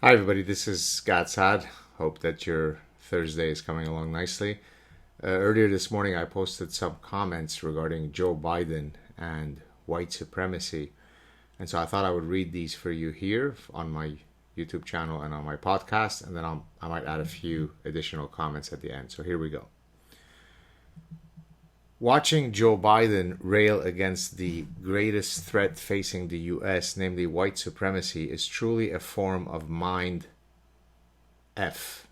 Hi, everybody. This is Gad Saad. Hope that your Thursday is coming along nicely. Earlier this morning, I posted some comments regarding Joe Biden and white supremacy. And so I thought I would read these for you here on my YouTube channel and on my podcast. And then I might add a few additional comments at the end. So here we go. Watching Joe Biden rail against the greatest threat facing the US, namely white supremacy, is truly a form of mind F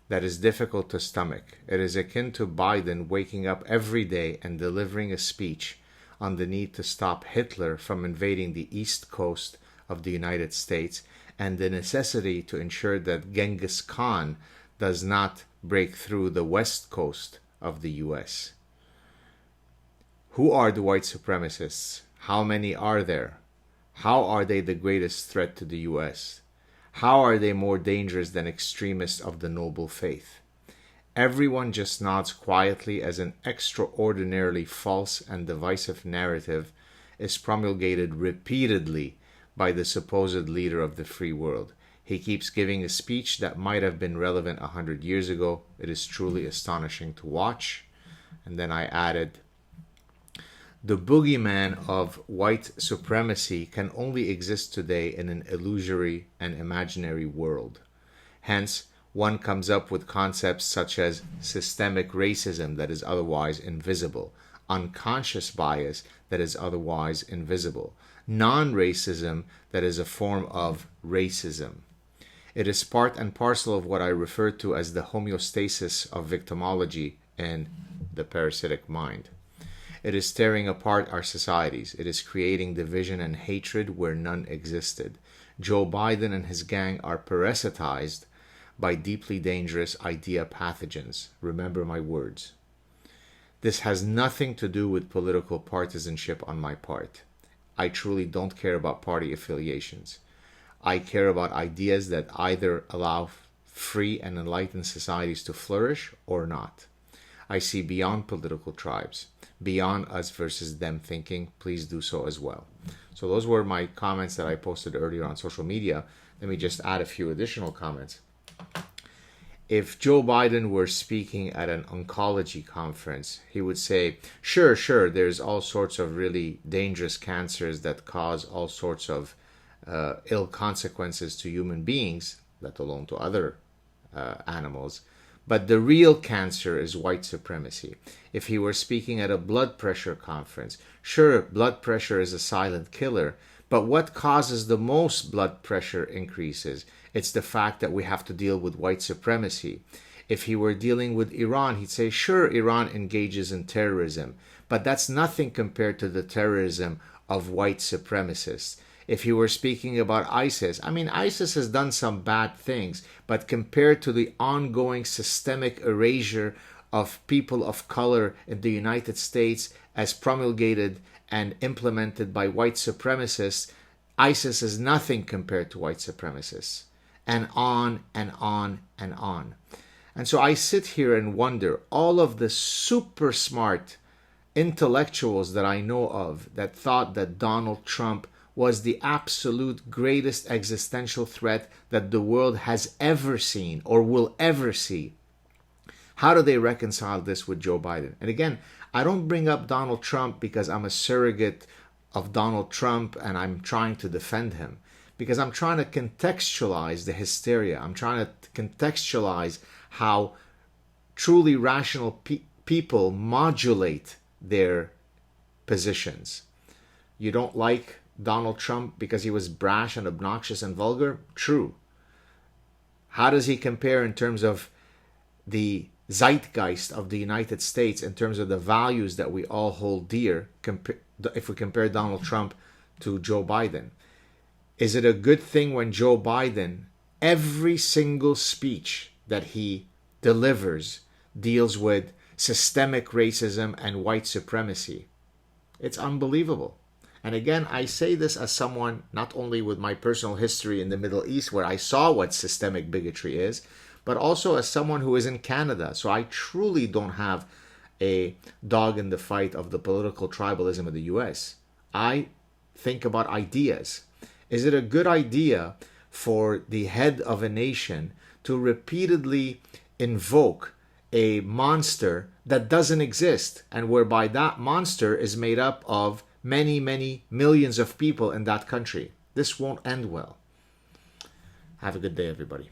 that is difficult to stomach. It is akin to Biden waking up every day and delivering a speech on the need to stop Hitler from invading the East Coast of the United States and the necessity to ensure that Genghis Khan does not break through the West Coast of the US. Who are the white supremacists? How many are there? How are they the greatest threat to the US? How are they more dangerous than extremists of the noble faith? Everyone just nods quietly as an extraordinarily false and divisive narrative is promulgated repeatedly by the supposed leader of the free world. He keeps giving a speech that might have been relevant 100 years ago. It is truly astonishing to watch. And then I added, the boogeyman of white supremacy can only exist today in an illusory and imaginary world. Hence, one comes up with concepts such as systemic racism that is otherwise invisible, unconscious bias that is otherwise invisible, non-racism that is a form of racism. It is part and parcel of what I refer to as the homeostasis of victimology in the parasitic mind. It is tearing apart our societies. It is creating division and hatred where none existed. Joe Biden and his gang are parasitized by deeply dangerous idea pathogens. Remember my words. This has nothing to do with political partisanship on my part. I truly don't care about party affiliations. I care about ideas that either allow free and enlightened societies to flourish or not. I see beyond political tribes, beyond us versus them thinking. Please do so as well. So those were my comments that I posted earlier on social media. Let me just add a few additional comments. If Joe Biden were speaking at an oncology conference, he would say, sure, there's all sorts of really dangerous cancers that cause all sorts of ill consequences to human beings, let alone to other animals. But the real cancer is white supremacy. If he were speaking at a blood pressure conference, sure, blood pressure is a silent killer, but what causes the most blood pressure increases? It's the fact that we have to deal with white supremacy. If he were dealing with Iran, he'd say, sure, Iran engages in terrorism, but that's nothing compared to the terrorism of white supremacists. If you were speaking about ISIS, ISIS has done some bad things, but compared to the ongoing systemic erasure of people of color in the United States as promulgated and implemented by white supremacists, ISIS is nothing compared to white supremacists. And on and on and on. And so I sit here and wonder, all of the super smart intellectuals that I know of that thought that Donald Trump was the absolute greatest existential threat that the world has ever seen or will ever see. How do they reconcile this with Joe Biden? And again, I don't bring up Donald Trump because I'm a surrogate of Donald Trump and I'm trying to defend him. Because I'm trying to contextualize the hysteria. I'm trying to contextualize how truly rational people modulate their positions. You don't like Donald Trump because he was brash and obnoxious and vulgar? True. How does he compare in terms of the zeitgeist of the United States, in terms of the values that we all hold dear, if we compare Donald Trump to Joe Biden? Is it a good thing when Joe Biden, every single speech that he delivers deals with systemic racism and white supremacy? It's unbelievable. And again, I say this as someone not only with my personal history in the Middle East, where I saw what systemic bigotry is, but also as someone who is in Canada. So I truly don't have a dog in the fight of the political tribalism of the US. I think about ideas. Is it a good idea for the head of a nation to repeatedly invoke a monster that doesn't exist, and whereby that monster is made up of many, many millions of people in that country. This won't end well. Have a good day, everybody.